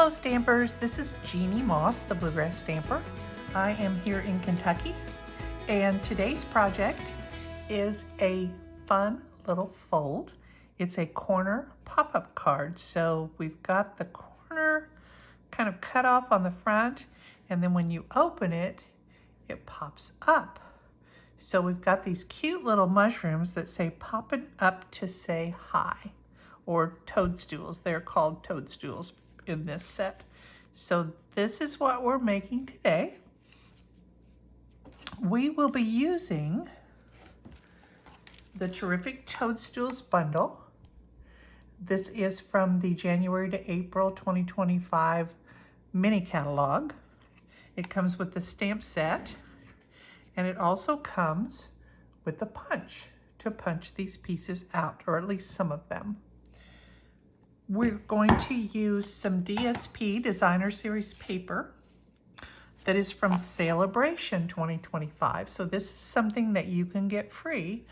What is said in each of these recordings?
Hello Stampers, this is Jeannie Moss, the Bluegrass Stamper. I am here in Kentucky, and today's project is a fun little fold. It's a corner pop-up card. So we've got the corner kind of cut off on the front, and then when you open it, it pops up. So we've got these cute little mushrooms that say popping up to say hi, or toadstools. They're called toadstools in this set. So this is what we're making today. We will be using the terrific Toadstools bundle. This is from the January to April 2025 mini catalog. It comes with the stamp set, and it also comes with the punch to punch these pieces out, or at least some of them. We're going to use some DSP Designer Series paper that is from Celebration 2025. So this is something that you can get free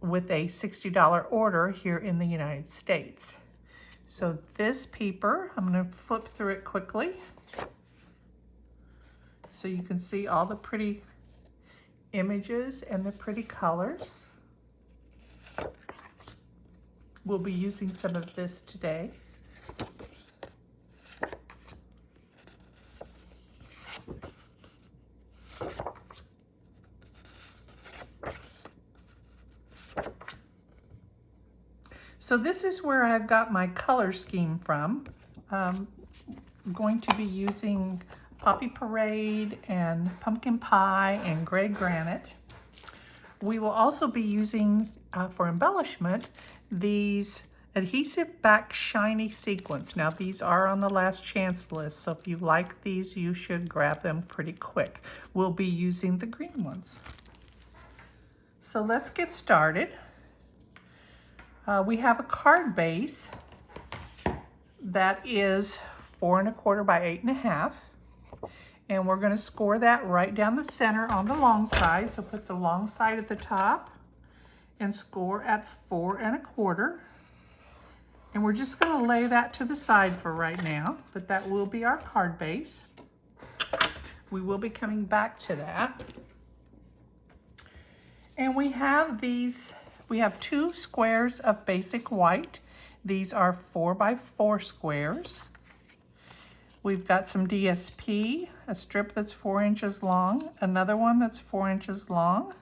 with a $60 order here in the United States. So this paper, I'm going to flip through it quickly so you can see all the pretty images and the pretty colors. We'll be using some of this today. So this is where I've got my color scheme from. I'm going to be using Poppy Parade and Pumpkin Pie and Gray Granite. We will also be using, for embellishment, these adhesive back shiny sequins. Now these are on the last chance list, so if you like these, you should grab them pretty quick. We'll be using the green ones. So let's get started. We have a card base that is 4 1/4 by 8 1/2. And we're going to score that right down the center on the long side. So put the long side at the top and score at 4 1/4. And we're just going to lay that to the side for right now, but that will be our card base. We will be coming back to that. And we have these, we have 2 squares of basic white. These are 4 by 4 squares. We've got some DSP, a strip that's 4 inches long, another one that's 4 inches long,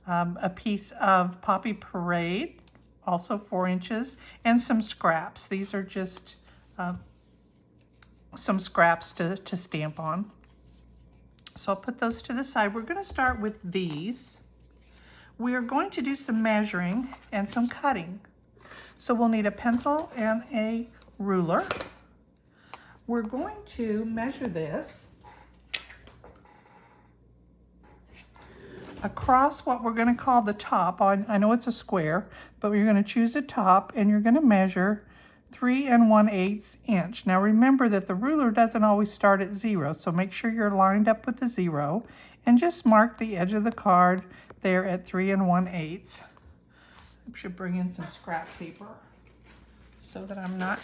a piece of Poppy Parade, also 4 inches, and some scraps. These are just some scraps to stamp on. So I'll put those to the side. We're going to start with these. We are going to do some measuring and some cutting. So we'll need a pencil and a ruler. We're going to measure this across what we're going to call the top. I know it's a square, but you're going to choose a top and you're going to measure 3 1/8 inch. Now remember that the ruler doesn't always start at 0, so make sure you're lined up with the 0 and just mark the edge of the card there at 3 1/8. I should bring in some scrap paper so that I'm not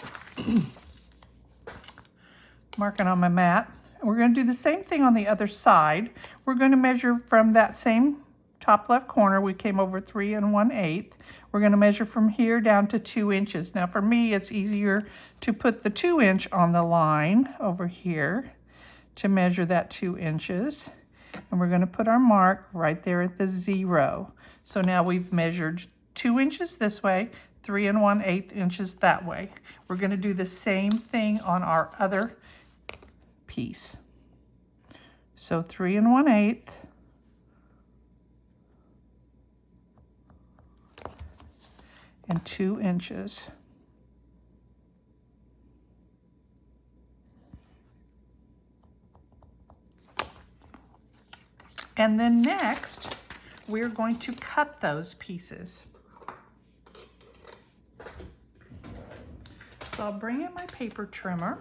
marking on my mat. We're going to do the same thing on the other side. We're going to measure from that same top left corner. We came over 3 1/8. We're going to measure from here down to 2 inches. Now for me, it's easier to put the 2 inch on the line over here to measure that 2 inches. And we're going to put our mark right there at the 0. So now we've measured 2 inches this way, 3 1/8 inches that way. We're going to do the same thing on our other piece. So 3 1/8 and 2 inches. And then next, we're going to cut those pieces. So I'll bring in my paper trimmer.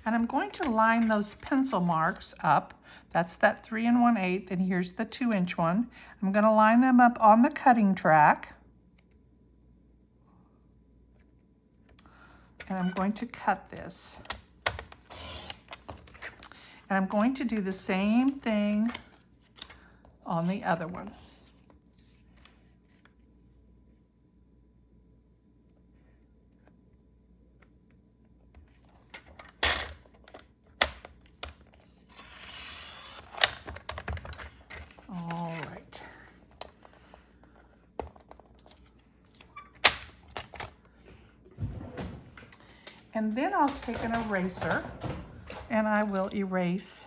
And I'm going to line those pencil marks up. That's that 3 1/8, and here's the 2 inch one. I'm going to line them up on the cutting track. and I'm going to cut this. And I'm going to do the same thing on the other one. All right. And then I'll take an eraser and I will erase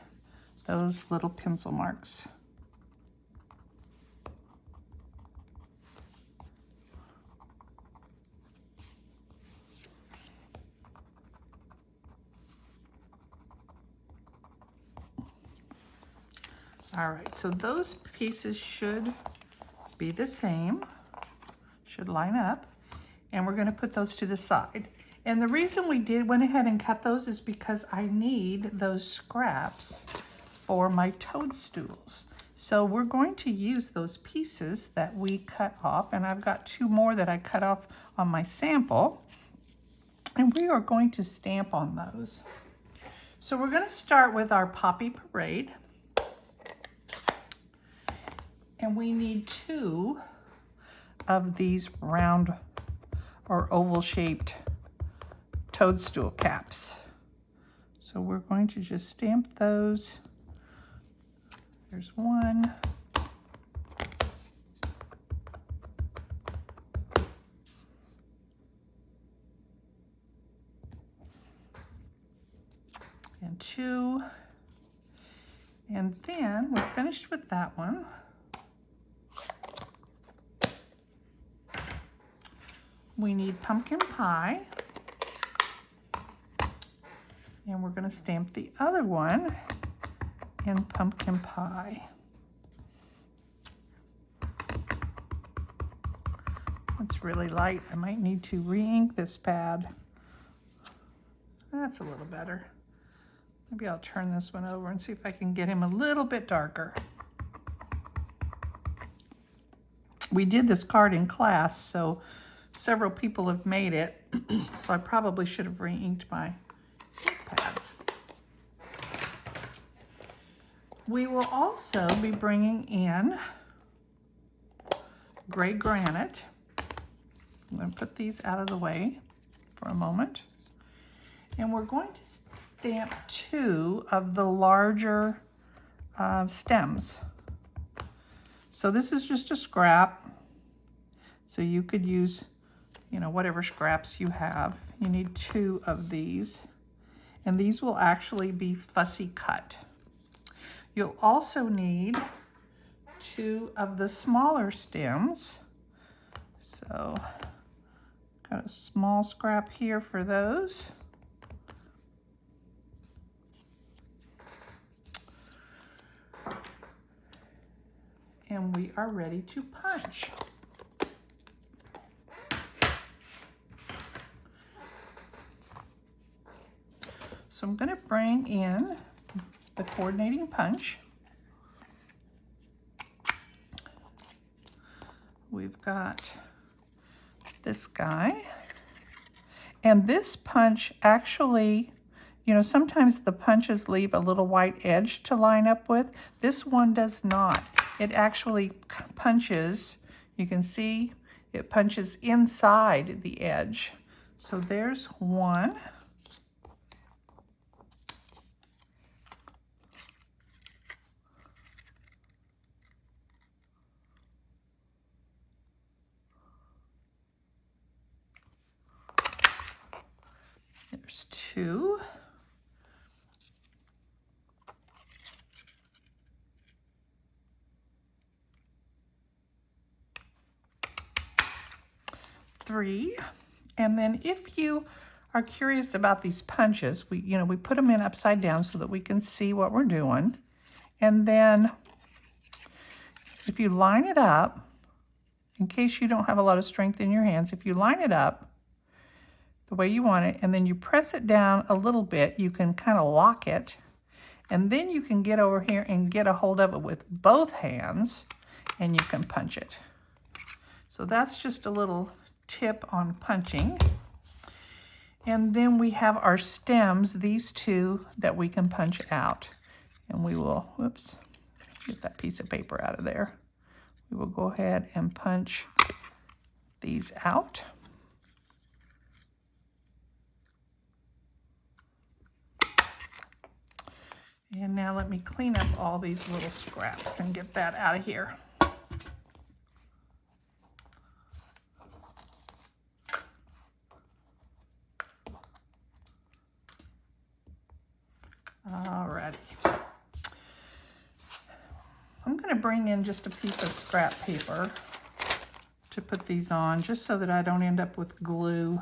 those little pencil marks. All right, so those pieces should be the same, should line up, and we're gonna put those to the side. And the reason we went ahead and cut those is because I need those scraps for my toadstools. So we're going to use those pieces that we cut off, and I've got 2 more that I cut off on my sample, and we are going to stamp on those. So we're gonna start with our Poppy Parade. And we need 2 of these round or oval shaped toadstool caps. So we're going to just stamp those. There's 1. And 2. And then we're finished with that one. We need pumpkin pie, and we're going to stamp the other one in pumpkin pie. It's really light. I might need to re-ink this pad. That's a little better. Maybe I'll turn this one over and see if I can get him a little bit darker. We did this card in class, so several people have made it, so I probably should have re-inked my ink pads. We will also be bringing in gray granite. I'm going to put these out of the way for a moment. And we're going to stamp 2 of the larger stems. So this is just a scrap. So you could use, you know, whatever scraps you have. You need 2 of these. And these will actually be fussy cut. You'll also need 2 of the smaller stems. So got a small scrap here for those. And we are ready to punch. So I'm going to bring in the coordinating punch. We've got this guy. And this punch actually, you know, sometimes the punches leave a little white edge to line up with. This one does not. It actually punches, you can see, it punches inside the edge. So there's one. There's 2. Three. And then if you are curious about these punches, we put them in upside down so that we can see what we're doing. And then if you line it up, in case you don't have a lot of strength in your hands, if you line it up the way you want it, and then you press it down a little bit, you can kind of lock it, and then you can get over here and get a hold of it with both hands, and you can punch it. So that's just a little tip on punching. And then we have our stems, these two that we can punch out. And we will, whoops, get that piece of paper out of there. We will go ahead and punch these out. And now let me clean up all these little scraps and get that out of here. Alrighty. I'm going to bring in just a piece of scrap paper to put these on, just so that I don't end up with glue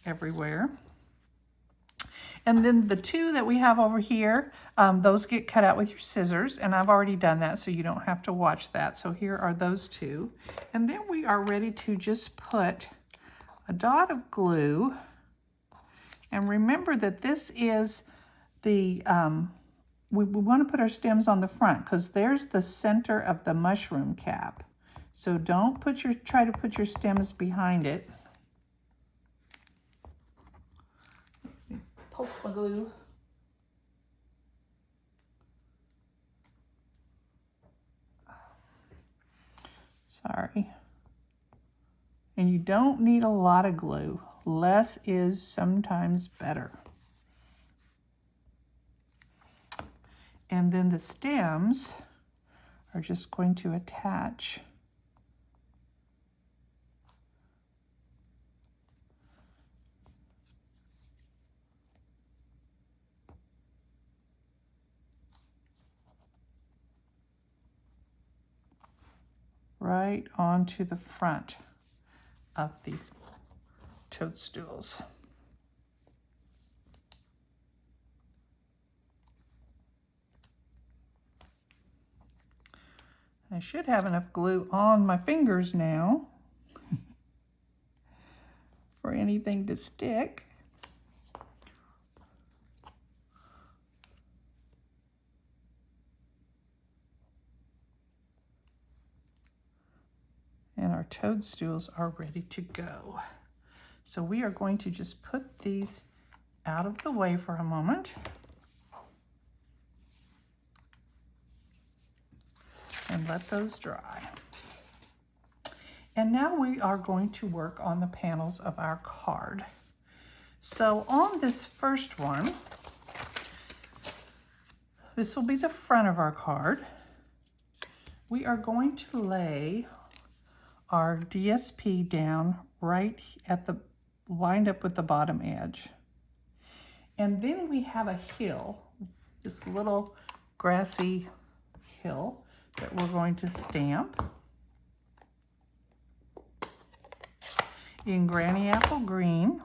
everywhere. And then the two that we have over here, those get cut out with your scissors, and I've already done that, so you don't have to watch that. So here are those two. And then we are ready to just put a dot of glue. And remember that this is the, we want to put our stems on the front, because there's the center of the mushroom cap. So don't try to put your stems behind it. Poke my glue. Sorry. And you don't need a lot of glue. Less is sometimes better. And then the stems are just going to attach right onto the front of these toadstools. I should have enough glue on my fingers now for anything to stick. And our toadstools are ready to go. So we are going to just put these out of the way for a moment. And let those dry. And now we are going to work on the panels of our card. So on this first one, this will be the front of our card. We are going to lay our DSP down right at the, lined up with the bottom edge. And then we have a hill, this little grassy hill that we're going to stamp in Granny Apple Green.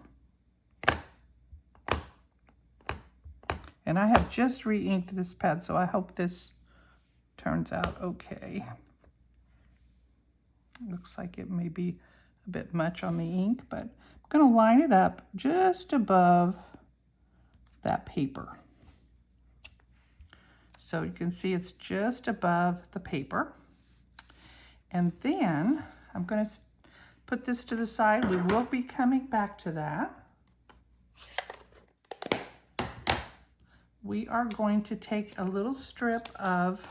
And I have just re-inked this pad, so I hope this turns out okay. Looks like it may be a bit much on the ink, but I'm going to line it up just above that paper. So you can see it's just above the paper. And then I'm going to put this to the side. We will be coming back to that. We are going to take a little strip of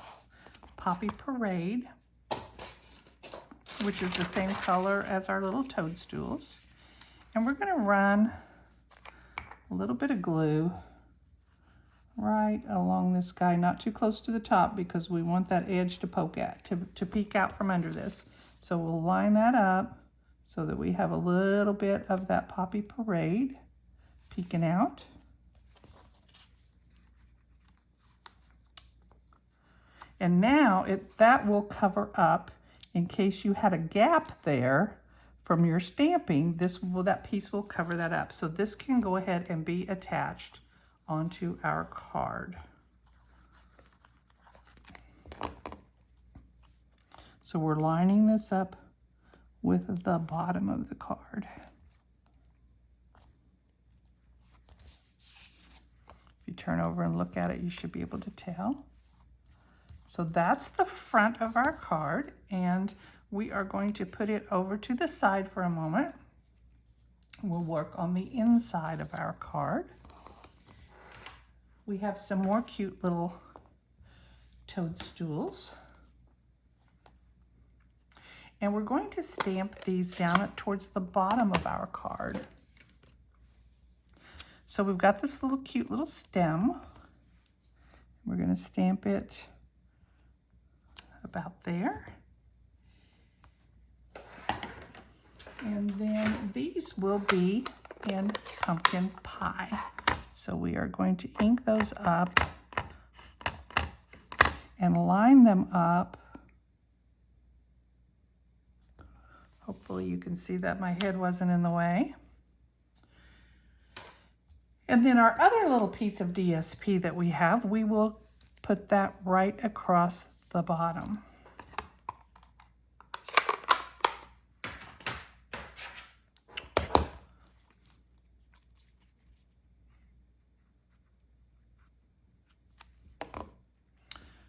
Poppy Parade, which is the same color as our little toadstools. And we're going to run a little bit of glue right along this guy, not too close to the top, because we want that edge to poke at, to peek out from under this. So we'll line that up so that we have a little bit of that Poppy Parade peeking out. And now that will cover up, in case you had a gap there from your stamping, that piece will cover that up. So this can go ahead and be attached onto our card. So we're lining this up with the bottom of the card. If you turn over and look at it, you should be able to tell. So that's the front of our card, and we are going to put it over to the side for a moment. we'll work on the inside of our card. We have some more cute little toadstools. And we're going to stamp these down towards the bottom of our card. So we've got this little cute little stem. We're going to stamp it about there. And then these will be in pumpkin pie. So we are going to ink those up and line them up. Hopefully you can see that my head wasn't in the way. And then our other little piece of DSP that we have, we will put that right across the bottom.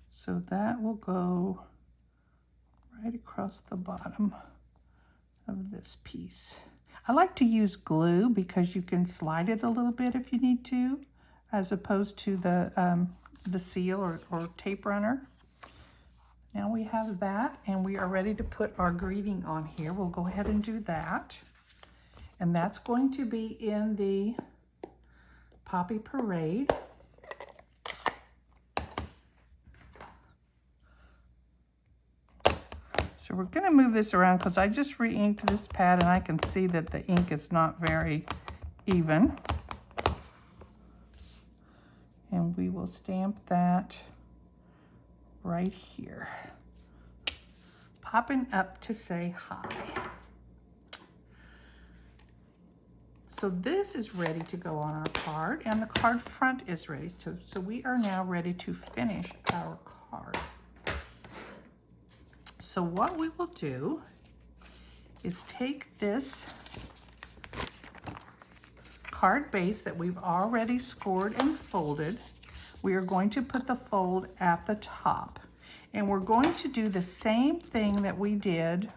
So that will go right across the bottom of this piece. I like to use glue because you can slide it a little bit if you need to, as opposed to the seal or tape runner. Now we have that, and we are ready to put our greeting on here. We'll go ahead and do that. And that's going to be in the Poppy Parade. So we're going to move this around because I just re-inked this pad and I can see that the ink is not very even. And we will stamp that right here. Popping up to say hi. So this is ready to go on our card, and the card front is ready. So we are now ready to finish our card. So what we will do is take this card base that we've already scored and folded. We are going to put the fold at the top. And we're going to do the same thing that we did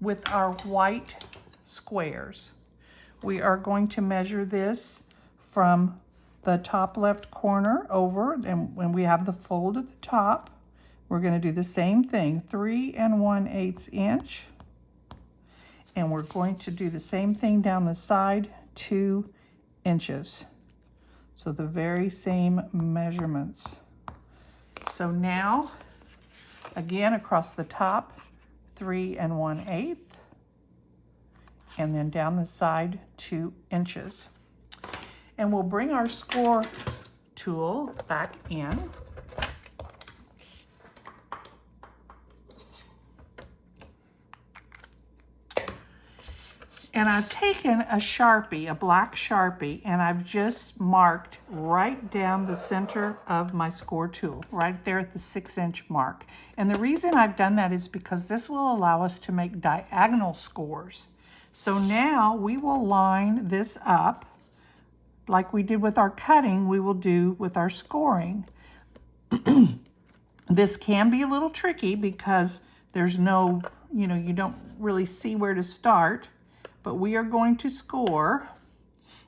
with our white squares. We are going to measure this from the top left corner over, and when we have the fold at the top, we're going to do the same thing, 3 1/8 inch. And we're going to do the same thing down the side, 2 inches. So the very same measurements. So now, again, across the top, 3 1/8. And then down the side, 2 inches. And we'll bring our score tool back in. And I've taken a Sharpie, a black Sharpie, and I've just marked right down the center of my score tool, right there at the 6-inch mark. And the reason I've done that is because this will allow us to make diagonal scores. So now we will line this up like we did with our cutting, we will do with our scoring. This can be a little tricky because there's no, you don't really see where to start. But we are going to score,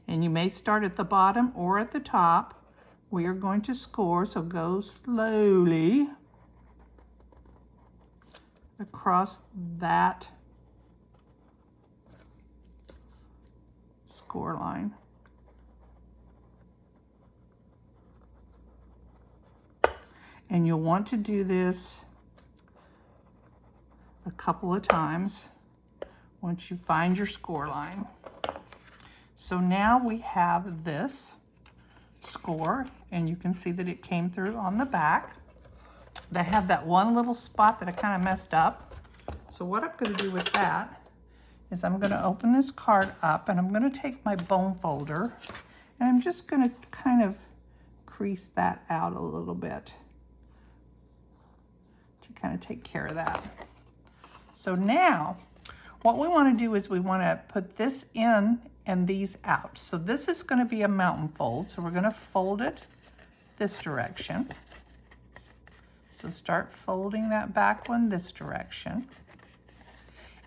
and you may start at the bottom or at the top. We are going to score, so go slowly across that score line. And you'll want to do this a couple of times once you find your score line. So now we have this score, and you can see that it came through on the back. I have that one little spot that I kind of messed up. So what I'm going to do with that is I'm going to open this card up, and I'm going to take my bone folder, and I'm just going to kind of crease that out a little bit to kind of take care of that. So now, what we want to do is we want to put this in and these out. So this is going to be a mountain fold. So we're going to fold it this direction. So start folding that back one this direction.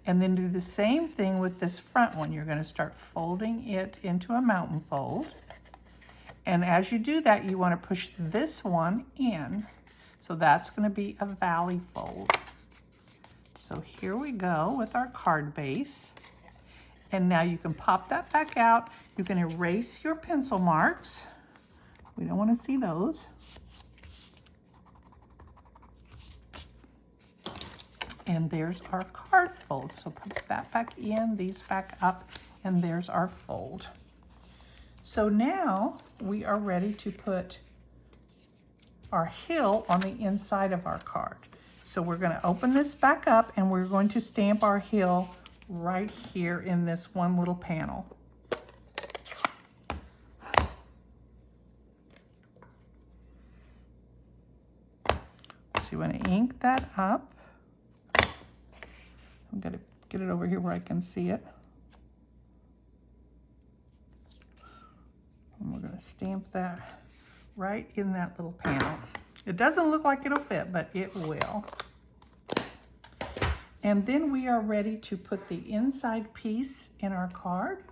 And then do the same thing with this front one. You're going to start folding it into a mountain fold. And as you do that, you want to push this one in. So that's going to be a valley fold. So here we go with our card base. And now you can pop that back out. You can erase your pencil marks. We don't want to see those. And there's our card fold. So put that back in, these back up, and there's our fold. So now we are ready to put our hill on the inside of our card. So we're going to open this back up and we're going to stamp our hill right here in this one little panel. So you want to ink that up. I'm going to get it over here where I can see it. And we're going to stamp that right in that little panel. It doesn't look like it'll fit, but it will. And then we are ready to put the inside piece in our card.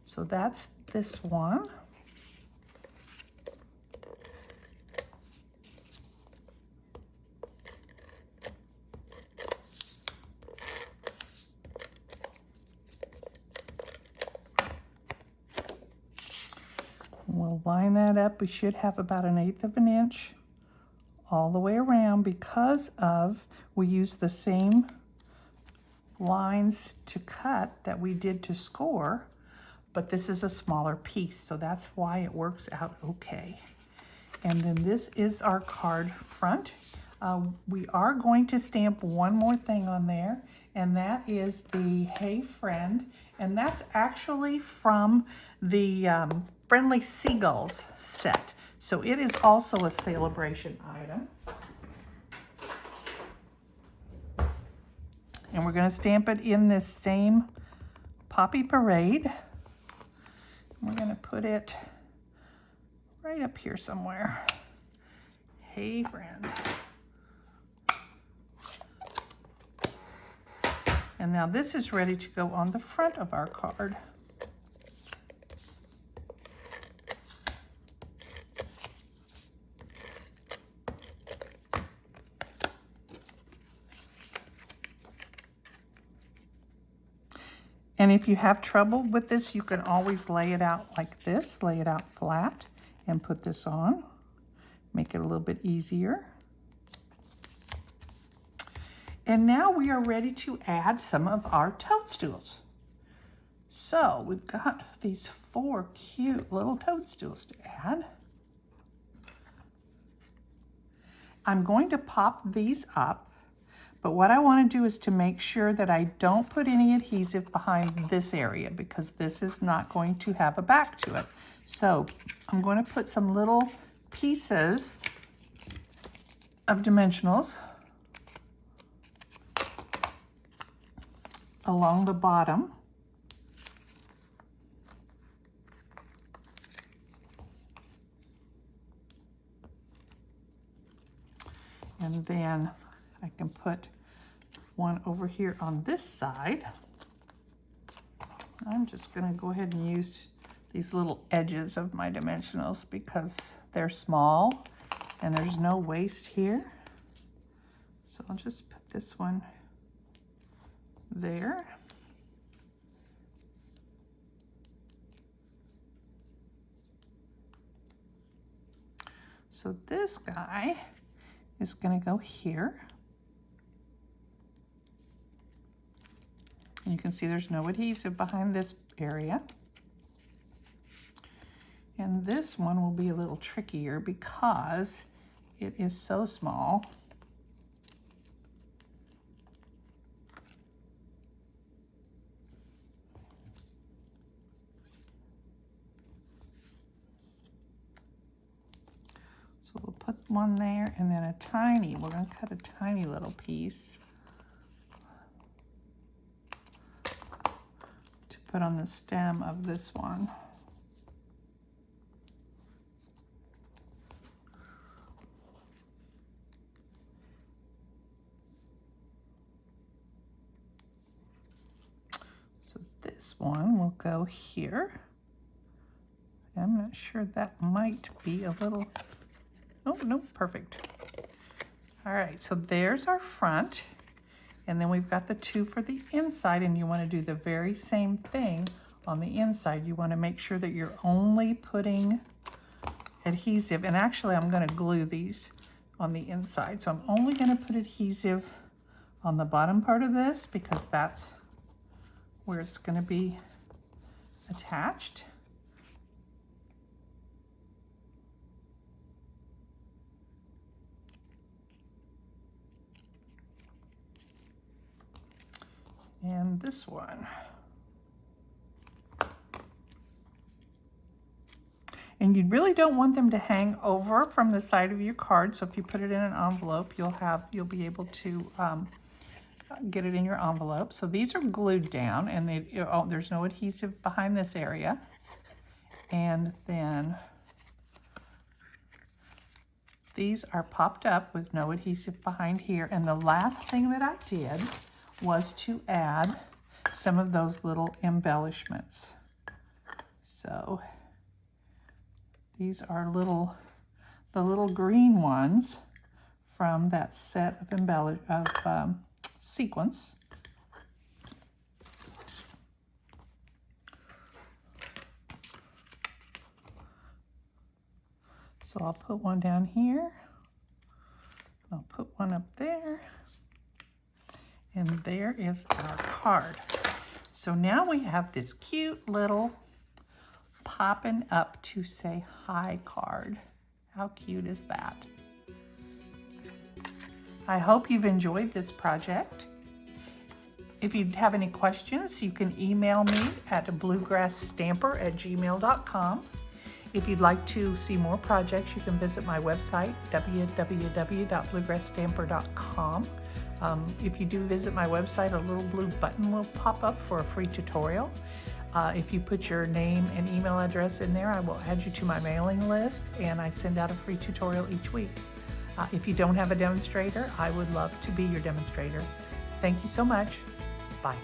So that's this one. We'll line that up. We should have about 1/8 of an inch all the way around because we use the same lines to cut that we did to score, but this is a smaller piece, so that's why it works out okay. And then this is our card front. We are going to stamp one more thing on there, and that is the Hey Friend, and that's actually from the Friendly Seagulls set. So it is also a celebration item. And we're going to stamp it in this same Poppy Parade. We're going to put it right up here somewhere. Hey Friend. And now this is ready to go on the front of our card. And if you have trouble with this, you can always lay it out like this, lay it out flat and put this on. Make it a little bit easier. And now we are ready to add some of our toadstools. So we've got these 4 cute little toadstools to add. I'm going to pop these up. But what I want to do is to make sure that I don't put any adhesive behind this area because this is not going to have a back to it. So I'm going to put some little pieces of dimensionals along the bottom. And then I can put one over here on this side. I'm just going to go ahead and use these little edges of my dimensionals because they're small and there's no waste here. So I'll just put this one there. So this guy is going to go here. And you can see there's no adhesive behind this area. And this one will be a little trickier because it is so small. So we'll put one there and then we're going to cut a tiny little piece to put on the stem of this one. So this one will go here. I'm not sure, that might be a little, oh no, perfect. All right, so there's our front. And then we've got the two for the inside, and you want to do the very same thing on the inside. You want to make sure that you're only putting adhesive, and actually I'm going to glue these on the inside. So I'm only going to put adhesive on the bottom part of this because that's where it's going to be attached. And this one. And you really don't want them to hang over from the side of your card. So if you put it in an envelope, you'll be able to get it in your envelope. So these are glued down, and there's no adhesive behind this area. And then these are popped up with no adhesive behind here. And the last thing that I did was to add some of those little embellishments. So these are the little green ones from that set of sequins. So I'll put one down here. I'll put one up there. And there is our card. So now we have this cute little popping up to say hi card. How cute is that? I hope you've enjoyed this project. If you have any questions, you can email me at bluegrassstamper@gmail.com. If you'd like to see more projects, you can visit my website, www.bluegrassstamper.com. If you do visit my website, a little blue button will pop up for a free tutorial. If you put your name and email address in there, I will add you to my mailing list, and I send out a free tutorial each week. If you don't have a demonstrator, I would love to be your demonstrator. Thank you so much. Bye.